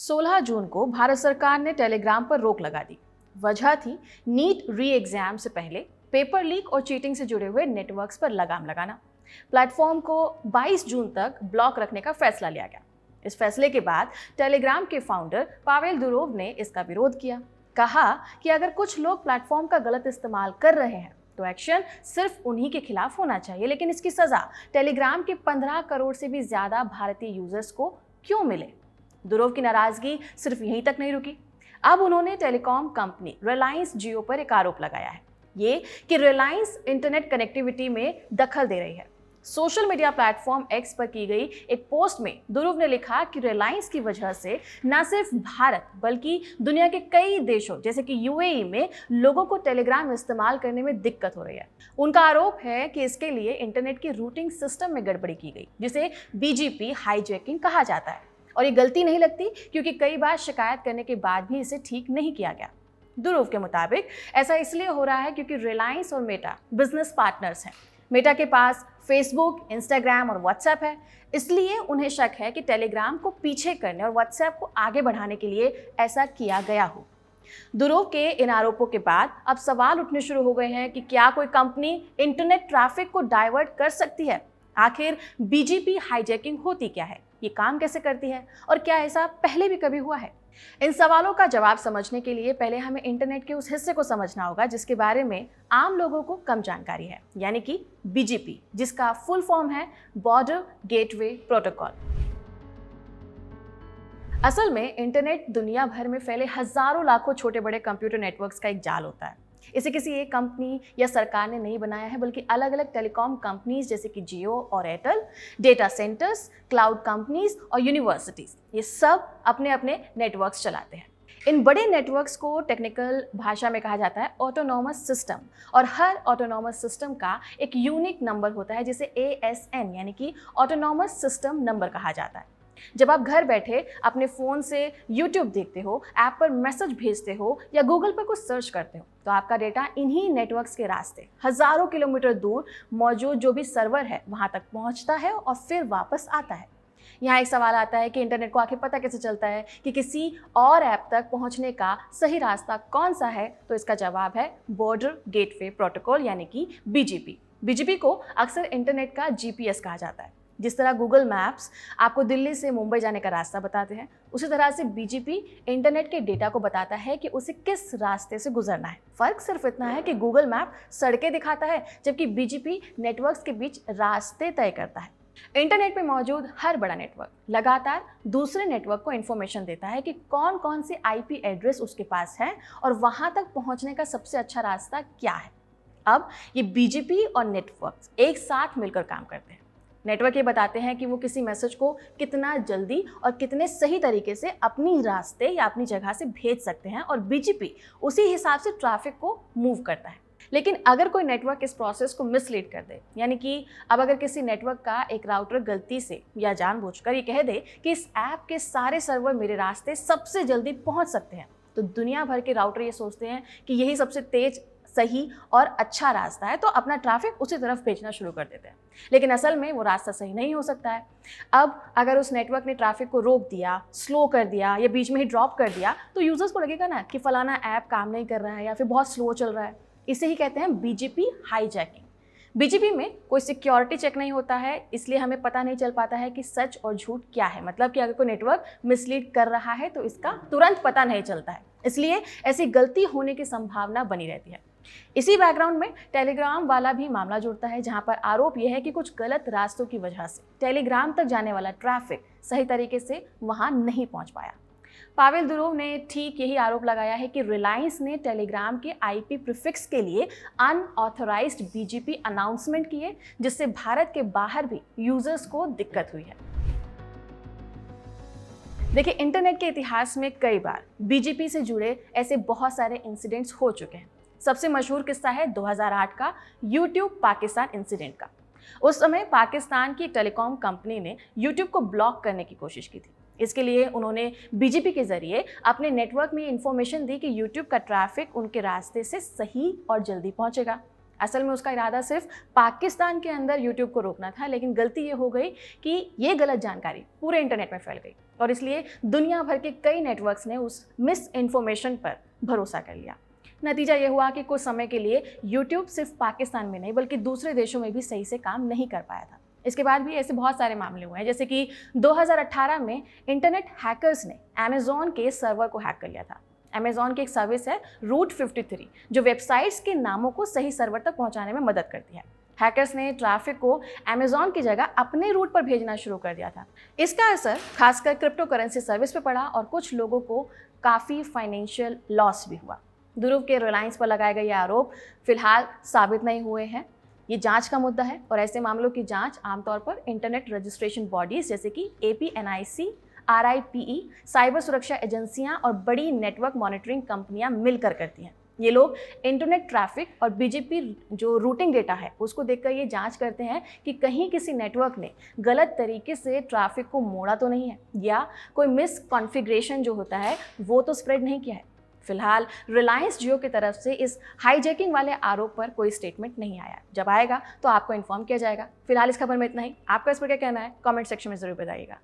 16 जून को भारत सरकार ने टेलीग्राम पर रोक लगा दी। वजह थी नीट री एग्जाम से पहले पेपर लीक और चीटिंग से जुड़े हुए नेटवर्क्स पर लगाम लगाना। प्लेटफॉर्म को 22 जून तक ब्लॉक रखने का फैसला लिया गया। इस फैसले के बाद टेलीग्राम के फाउंडर पावेल दुरोव ने इसका विरोध किया। कहा कि अगर कुछ लोग प्लेटफॉर्म का गलत इस्तेमाल कर रहे हैं तो एक्शन सिर्फ उन्हीं के खिलाफ होना चाहिए, लेकिन इसकी सजा टेलीग्राम के 15 करोड़ से भी ज्यादा भारतीय यूजर्स को क्यों मिले। दुरोव की नाराजगी सिर्फ यहीं तक नहीं रुकी। अब उन्होंने टेलीकॉम कंपनी रिलायंस जियो पर एक आरोप लगाया है, ये कि रिलायंस इंटरनेट कनेक्टिविटी में दखल दे रही है। सोशल मीडिया प्लेटफॉर्म एक्स पर की गई एक पोस्ट में दुरोव ने लिखा कि रिलायंस की वजह से न सिर्फ भारत बल्कि दुनिया के कई देशों जैसे कि यूएई में लोगों को टेलीग्राम इस्तेमाल करने में दिक्कत हो रही है। उनका आरोप है कि इसके लिए इंटरनेट की रूटिंग सिस्टम में गड़बड़ी की गई, जिसे बीजीपी हाईजैकिंग कहा जाता है। और ये गलती नहीं लगती क्योंकि कई बार शिकायत करने के बाद भी इसे ठीक नहीं किया गया। दुरोव के मुताबिक ऐसा इसलिए हो रहा है क्योंकि रिलायंस और मेटा बिजनेस पार्टनर्स हैं। मेटा के पास फेसबुक, इंस्टाग्राम और व्हाट्सएप है, इसलिए उन्हें शक है कि टेलीग्राम को पीछे करने और व्हाट्सएप को आगे बढ़ाने के लिए ऐसा किया गया हो। दुरोव के इन आरोपों के बाद अब सवाल उठने शुरू हो गए हैं कि क्या कोई कंपनी इंटरनेट ट्रैफिक को डाइवर्ट कर सकती है। आखिर बीजीपी हाईजैकिंग होती क्या है, ये काम कैसे करती है और क्या ऐसा पहले भी कभी हुआ है। इन सवालों का जवाब समझने के लिए पहले हमें इंटरनेट के उस हिस्से को समझना होगा जिसके बारे में आम लोगों को कम जानकारी है, यानी कि बीजीपी, जिसका फुल फॉर्म है बॉर्डर गेटवे प्रोटोकॉल। असल में इंटरनेट दुनिया भर में फैले हजारों लाखों छोटे बड़े कंप्यूटर नेटवर्क्स का एक जाल होता है। इसे किसी एक कंपनी या सरकार ने नहीं बनाया है, बल्कि अलग अलग टेलीकॉम कंपनीज जैसे कि जियो और Airtel, data centres, cloud companies और यूनिवर्सिटीज, ये सब अपने अपने नेटवर्क्स चलाते हैं। इन बड़े नेटवर्क्स को टेक्निकल भाषा में कहा जाता है ऑटोनॉमस सिस्टम, और हर ऑटोनॉमस सिस्टम का एक यूनिक नंबर होता है जिसे ASN यानी कि ऑटोनॉमस सिस्टम नंबर कहा जाता है। जब आप घर बैठे अपने फ़ोन से YouTube देखते हो, ऐप पर मैसेज भेजते हो या गूगल पर कुछ सर्च करते हो, तो आपका डेटा इन्हीं नेटवर्क्स के रास्ते हज़ारों किलोमीटर दूर मौजूद जो भी सर्वर है वहाँ तक पहुँचता है और फिर वापस आता है। यहाँ एक सवाल आता है कि इंटरनेट को आखिर पता कैसे चलता है कि किसी और ऐप तक पहुँचने का सही रास्ता कौन सा है। तो इसका जवाब है बॉर्डर गेटवे प्रोटोकॉल यानी कि BGP। BGP को अक्सर इंटरनेट का GPS कहा जाता है। जिस तरह गूगल मैप्स आपको दिल्ली से मुंबई जाने का रास्ता बताते हैं, उसी तरह से BGP इंटरनेट के डेटा को बताता है कि उसे किस रास्ते से गुजरना है। फर्क सिर्फ इतना है कि गूगल मैप सड़कें दिखाता है, जबकि BGP नेटवर्क्स के बीच रास्ते तय करता है। इंटरनेट पे मौजूद हर बड़ा नेटवर्क लगातार दूसरे नेटवर्क को इन्फॉर्मेशन देता है कि कौन कौन से IP एड्रेस उसके पास है और वहां तक पहुंचने का सबसे अच्छा रास्ता क्या है। अब ये BGP और नेटवर्क एक साथ मिलकर काम करते हैं। नेटवर्क ये बताते हैं कि वो किसी मैसेज को कितना जल्दी और कितने सही तरीके से अपनी रास्ते या अपनी जगह से भेज सकते हैं, और BGP उसी हिसाब से ट्रैफिक को मूव करता है। लेकिन अगर कोई नेटवर्क इस प्रोसेस को मिसलीड कर दे, यानी कि अब अगर किसी नेटवर्क का एक राउटर गलती से या जानबूझकर ये कह दे कि इस ऐप के सारे सर्वर मेरे रास्ते सबसे जल्दी पहुंच सकते हैं, तो दुनिया भर के राउटर ये सोचते हैं कि यही सबसे तेज, सही और अच्छा रास्ता है, तो अपना ट्रैफिक उसी तरफ भेजना शुरू कर देते हैं। लेकिन असल में वो रास्ता सही नहीं हो सकता है। अब अगर उस नेटवर्क ने ट्रैफिक को रोक दिया, स्लो कर दिया या बीच में ही ड्रॉप कर दिया, तो यूजर्स को लगेगा ना कि फलाना ऐप काम नहीं कर रहा है या फिर बहुत स्लो चल रहा है। इसे ही कहते हैं BGP हाईजैकिंग। BGP में कोई सिक्योरिटी चेक नहीं होता है, इसलिए हमें पता नहीं चल पाता है कि सच और झूठ क्या है। मतलब कि अगर कोई नेटवर्क मिसलीड कर रहा है तो इसका तुरंत पता नहीं चलता है, इसलिए ऐसी गलती होने की संभावना बनी रहती है। इसी बैकग्राउंड में टेलीग्राम वाला भी मामला जुड़ता है, जहां पर आरोप यह है कि कुछ गलत रास्तों की वजह से टेलीग्राम तक जाने वाला ट्रैफिक सही तरीके से वहां नहीं पहुंच पाया। पावेल दुरोव ने ठीक यही आरोप लगाया है कि रिलायंस ने टेलीग्राम के IP प्रीफिक्स के लिए अनऑथराइज्ड BGP अनाउंसमेंट किए, जिससे भारत के बाहर भी यूजर्स को दिक्कत हुई है। देखिए, इंटरनेट के इतिहास में कई बार BGP से जुड़े ऐसे बहुत सारे इंसिडेंट्स हो चुके हैं। सबसे मशहूर किस्सा है 2008 का YouTube पाकिस्तान इंसिडेंट का। उस समय पाकिस्तान की टेलीकॉम कंपनी ने YouTube को ब्लॉक करने की कोशिश की थी। इसके लिए उन्होंने BGP के जरिए अपने नेटवर्क में इंफॉर्मेशन दी कि YouTube का ट्रैफिक उनके रास्ते से सही और जल्दी पहुंचेगा। असल में उसका इरादा सिर्फ पाकिस्तान के अंदर यूट्यूब को रोकना था, लेकिन गलती ये हो गई कि ये गलत जानकारी पूरे इंटरनेट में फैल गई और इसलिए दुनिया भर के कई नेटवर्क्स ने उस मिस इन्फॉर्मेशन पर भरोसा कर लिया। नतीजा ये हुआ कि कुछ समय के लिए यूट्यूब सिर्फ पाकिस्तान में नहीं बल्कि दूसरे देशों में भी सही से काम नहीं कर पाया था। इसके बाद भी ऐसे बहुत सारे मामले हुए हैं, जैसे कि 2018 में इंटरनेट हैकर्स ने अमेज़ॉन के सर्वर को हैक कर लिया था। अमेज़ॉन की एक सर्विस है रूट 53 जो वेबसाइट्स के नामों को सही सर्वर तक पहुंचाने में मदद करती है। हैकर्स ने ट्रैफिक को अमेज़ॉन की जगह अपने रूट पर भेजना शुरू कर दिया था। इसका असर खासकर क्रिप्टो करेंसी सर्विस पर पड़ा और कुछ लोगों को काफ़ी फाइनेंशियल लॉस भी हुआ। ध्रुव के रिलायंस पर लगाए गए ये आरोप फिलहाल साबित नहीं हुए हैं। ये जांच का मुद्दा है और ऐसे मामलों की जांच आमतौर पर इंटरनेट रजिस्ट्रेशन बॉडीज जैसे कि APNIC, RIPE, साइबर सुरक्षा एजेंसियां और बड़ी नेटवर्क मॉनिटरिंग कंपनियां मिलकर करती हैं। ये लोग इंटरनेट ट्रैफिक और BGP जो रूटिंग डेटा है उसको देखकर ये जांच करते हैं कि कहीं किसी नेटवर्क ने गलत तरीके से ट्रैफिक को मोड़ा तो नहीं है या कोई मिस कॉन्फ़िगरेशन जो होता है वो तो स्प्रेड नहीं किया है। फिलहाल रिलायंस जियो की तरफ से इस हाईजैकिंग वाले आरोप पर कोई स्टेटमेंट नहीं आया। जब आएगा तो आपको इन्फॉर्म किया जाएगा। फिलहाल इस खबर में इतना ही। आपका इस पर क्या कहना है कमेंट सेक्शन में ज़रूर बताइएगा।